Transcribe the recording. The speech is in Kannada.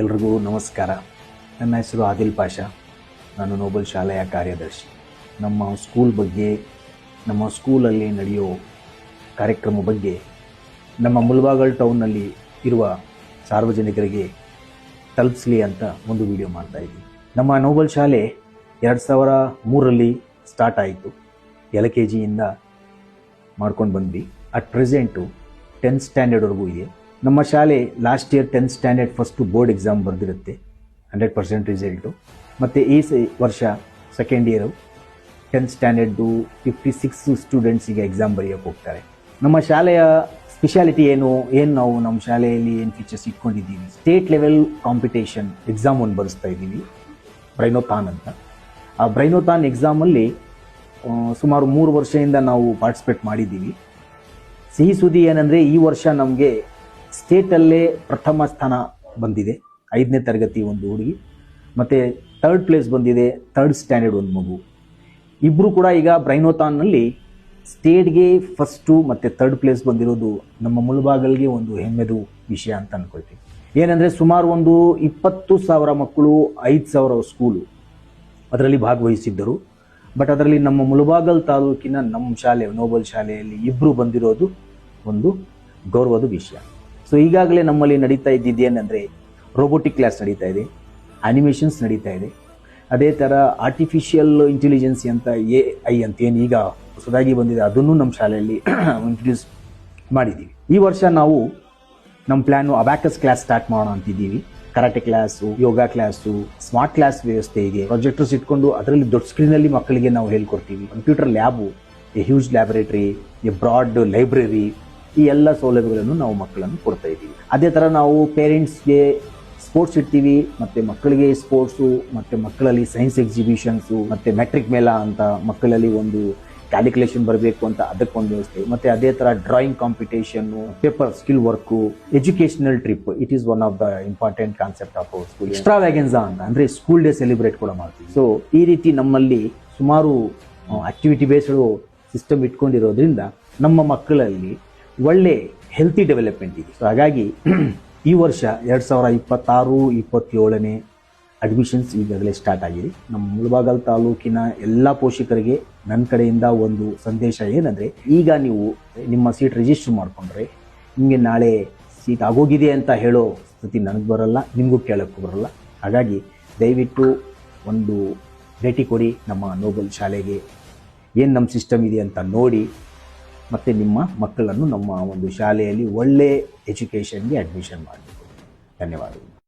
ಎಲ್ರಿಗೂ ನಮಸ್ಕಾರ. ನನ್ನ ಹೆಸರು ಆದಿಲ್ ಪಾಷಾ. ನಾನು ನೋಬಲ್ ಶಾಲೆಯ ಕಾರ್ಯದರ್ಶಿ. ನಮ್ಮ ಸ್ಕೂಲ್ ಬಗ್ಗೆ, ನಮ್ಮ ಸ್ಕೂಲಲ್ಲಿ ನಡೆಯೋ ಕಾರ್ಯಕ್ರಮ ಬಗ್ಗೆ ನಮ್ಮ ಮುಳಬಾಗಿಲು ಟೌನ್ನಲ್ಲಿ ಇರುವ ಸಾರ್ವಜನಿಕರಿಗೆ ತಲುಪಿಸಲಿ ಅಂತ ಒಂದು ವಿಡಿಯೋ ಮಾಡ್ತಾಯಿದ್ದೀನಿ. ನಮ್ಮ ನೋಬಲ್ ಶಾಲೆ 2003ರಲ್ಲಿ ಸ್ಟಾರ್ಟ್ ಆಯಿತು. LKG ಮಾಡ್ಕೊಂಡು ಬಂದ್ವಿ. ಅಟ್ ಪ್ರೆಸೆಂಟು 10th ಸ್ಟ್ಯಾಂಡರ್ಡ್ವರೆಗೂ ಇದೆ. ನಮ್ಮ ಶಾಲೆ last year 10th standard first board exam ಬರೆದಿರುತ್ತೆ, 100% ರಿಸಲ್ಟು. ಮತ್ತು ಈ ವರ್ಷ ಸೆಕೆಂಡ್ ಇಯರು 10th ಸ್ಟ್ಯಾಂಡರ್ಡು 56 ಸ್ಟೂಡೆಂಟ್ಸಿಗೆ ಎಕ್ಸಾಮ್ ಬರೆಯೋಕ್ಕೆ ಹೋಗ್ತಾರೆ. ನಮ್ಮ ಶಾಲೆಯ ಸ್ಪೆಷಾಲಿಟಿ ಏನು ನಾವು ನಮ್ಮ ಶಾಲೆಯಲ್ಲಿ ಏನು ಫೀಚರ್ಸ್ ಇಟ್ಕೊಂಡಿದ್ದೀವಿ, ಸ್ಟೇಟ್ ಲೆವೆಲ್ ಕಾಂಪಿಟೇಷನ್ ಎಕ್ಸಾಮ್ ಒಂದು ಬರೆಸ್ತಾ ಇದ್ದೀವಿ, ಬ್ರೈನೋಥಾನ್ ಅಂತ. ಆ ಬ್ರೈನೋಥಾನ್ ಎಕ್ಸಾಮಲ್ಲಿ ಸುಮಾರು 3 ವರ್ಷದಿಂದ ನಾವು ಪಾರ್ಟಿಸಿಪೇಟ್ ಮಾಡಿದ್ದೀವಿ. ಸಿಹಿ ಸುದ್ದಿ ಏನಂದರೆ ಈ ವರ್ಷ ನಮಗೆ ಸ್ಟೇಟಲ್ಲೇ ಪ್ರಥಮ ಸ್ಥಾನ ಬಂದಿದೆ. 5ನೇ ತರಗತಿ ಒಂದು ಹುಡುಗಿ, ಮತ್ತು 3rd ಪ್ಲೇಸ್ ಬಂದಿದೆ 3rd ಸ್ಟ್ಯಾಂಡರ್ಡ್ ಒಂದು ಮಗು. ಇಬ್ಬರು ಕೂಡ ಈಗ ಬ್ರೈನೋಥಾನ್ನಲ್ಲಿ ಸ್ಟೇಟ್ಗೆ ಫಸ್ಟು ಮತ್ತು 3rd ಪ್ಲೇಸ್ ಬಂದಿರೋದು ನಮ್ಮ ಮುಳಬಾಗಿಲಿಗೆ ಒಂದು ಹೆಮ್ಮೆದು ವಿಷಯ ಅಂತ ಅಂದ್ಕೊಳ್ತೀವಿ. ಏನಂದರೆ ಸುಮಾರು ಒಂದು 20,000 ಮಕ್ಕಳು, 5,000 ಸ್ಕೂಲು ಅದರಲ್ಲಿ ಭಾಗವಹಿಸಿದ್ದರು. ಬಟ್ ಅದರಲ್ಲಿ ನಮ್ಮ ಮುಳಬಾಗಿಲು ತಾಲೂಕಿನ ನಮ್ಮ ಶಾಲೆ ನೋಬಲ್ ಶಾಲೆಯಲ್ಲಿ ಇಬ್ಬರು ಬಂದಿರೋದು ಒಂದು ಗೌರವದ ವಿಷಯ. ಸೊ ಈಗಾಗಲೇ ನಮ್ಮಲ್ಲಿ ನಡೀತಾ ಇದ್ದಿದ್ದೇನೆಂದರೆ ರೋಬೋಟಿಕ್ ಕ್ಲಾಸ್ ನಡೀತಾ ಇದೆ, ಆ್ಯನಿಮೇಷನ್ಸ್ ನಡೀತಾ ಇದೆ. ಅದೇ ಥರ ಆರ್ಟಿಫಿಷಿಯಲ್ ಇಂಟೆಲಿಜೆನ್ಸಿ ಅಂತ AI ಅಂತೇನು ಈಗ ಹೊಸದಾಗಿ ಬಂದಿದೆ, ಅದನ್ನು ನಮ್ಮ ಶಾಲೆಯಲ್ಲಿ ಇಂಟ್ರೊಡ್ಯೂಸ್ ಮಾಡಿದ್ದೀವಿ. ಈ ವರ್ಷ ನಾವು ನಮ್ಮ ಪ್ಲ್ಯಾನು ಅಬ್ಯಾಕಸ್ ಕ್ಲಾಸ್ ಸ್ಟಾರ್ಟ್ ಮಾಡೋಣ ಅಂತಿದ್ದೀವಿ. ಕರಾಟೆ ಕ್ಲಾಸು, ಯೋಗ ಕ್ಲಾಸು, ಸ್ಮಾರ್ಟ್ ಕ್ಲಾಸ್ ವ್ಯವಸ್ಥೆ ಇದೆ. ಪ್ರೊಜೆಕ್ಟರ್ಸ್ ಇಟ್ಕೊಂಡು ಅದರಲ್ಲಿ ದೊಡ್ಡ ಸ್ಕ್ರೀನಲ್ಲಿ ಮಕ್ಕಳಿಗೆ ನಾವು ಹೇಳ್ಕೊಡ್ತೀವಿ. Computer lab, a huge laboratory, a broad library, ಈ ಎಲ್ಲ ಸೌಲಭ್ಯಗಳನ್ನು ನಾವು ಮಕ್ಕಳನ್ನು ಕೊಡ್ತಾ ಇದ್ದೀವಿ. ಅದೇ ಥರ ನಾವು ಪೇರೆಂಟ್ಸ್ಗೆ ಸ್ಪೋರ್ಟ್ಸ್ ಇಡ್ತೀವಿ, ಮತ್ತು ಮಕ್ಕಳಿಗೆ ಸ್ಪೋರ್ಟ್ಸು, ಮತ್ತು ಮಕ್ಕಳಲ್ಲಿ ಸೈನ್ಸ್ ಎಕ್ಸಿಬಿಷನ್ಸು, ಮತ್ತು ಮೆಟ್ರಿಕ್ ಮೇಳ ಅಂತ ಮಕ್ಕಳಲ್ಲಿ ಒಂದು ಕ್ಯಾಲ್ಕುಲೇಷನ್ ಬರಬೇಕು ಅಂತ ಅದಕ್ಕೊಂದು ವ್ಯವಸ್ಥೆ, ಮತ್ತು ಅದೇ ಥರ drawing competition, paper skill work, educational trip. It is one of the important concept of our school. Extra ವ್ಯಾಗೆನ್ಸಾ ಅಂತ ಅಂದರೆ ಸ್ಕೂಲ್ ಡೇ ಸೆಲೆಬ್ರೇಟ್ ಕೂಡ ಮಾಡ್ತೀವಿ. ಸೊ ಈ ರೀತಿ ನಮ್ಮಲ್ಲಿ ಸುಮಾರು ಆಕ್ಟಿವಿಟಿ ಬೇಸ್ಡ್ ಸಿಸ್ಟಮ್ ಇಟ್ಕೊಂಡಿರೋದ್ರಿಂದ ನಮ್ಮ ಮಕ್ಕಳಲ್ಲಿ ಒಳ್ಳೆ ಹೆಲ್ತಿ ಡೆವಲಪ್ಮೆಂಟ್ ಇದೆ. ಸೊ ಹಾಗಾಗಿ ಈ ವರ್ಷ 2026-27ನೇ ಅಡ್ಮಿಷನ್ಸ್ ಈಗಾಗಲೇ ಸ್ಟಾರ್ಟ್ ಆಗಿದೆ. ನಮ್ಮ ಮುಳಬಾಗಿಲು ತಾಲೂಕಿನ ಎಲ್ಲ ಪೋಷಕರಿಗೆ ನನ್ನ ಕಡೆಯಿಂದ ಒಂದು ಸಂದೇಶ ಏನಂದರೆ, ಈಗ ನೀವು ನಿಮ್ಮ ಸೀಟ್ ರಿಜಿಸ್ಟರ್ ಮಾಡಿಕೊಂಡ್ರೆ ನಿಮಗೆ ನಾಳೆ ಸೀಟ್ ಆಗೋಗಿದೆ ಅಂತ ಹೇಳೋ ಸ್ಥಿತಿ ನನಗೆ ಬರೋಲ್ಲ, ನಿಮಗೂ ಕೇಳೋಕ್ಕೂ ಬರೋಲ್ಲ. ಹಾಗಾಗಿ ದಯವಿಟ್ಟು ಒಂದು ಭೇಟಿ ಕೊಡಿ ನಮ್ಮ ನೋಬಲ್ ಶಾಲೆಗೆ, ಏನು ನಮ್ಮ ಸಿಸ್ಟಮ್ ಇದೆ ಅಂತ ನೋಡಿ, ಮತ್ತು ನಿಮ್ಮ ಮಕ್ಕಳನ್ನು ನಮ್ಮ ಒಂದು ಶಾಲೆಯಲ್ಲಿ ಒಳ್ಳೆಯ ಎಜುಕೇಷನ್ಗೆ ಅಡ್ಮಿಷನ್ ಮಾಡಬೇಕು. ಧನ್ಯವಾದಗಳು.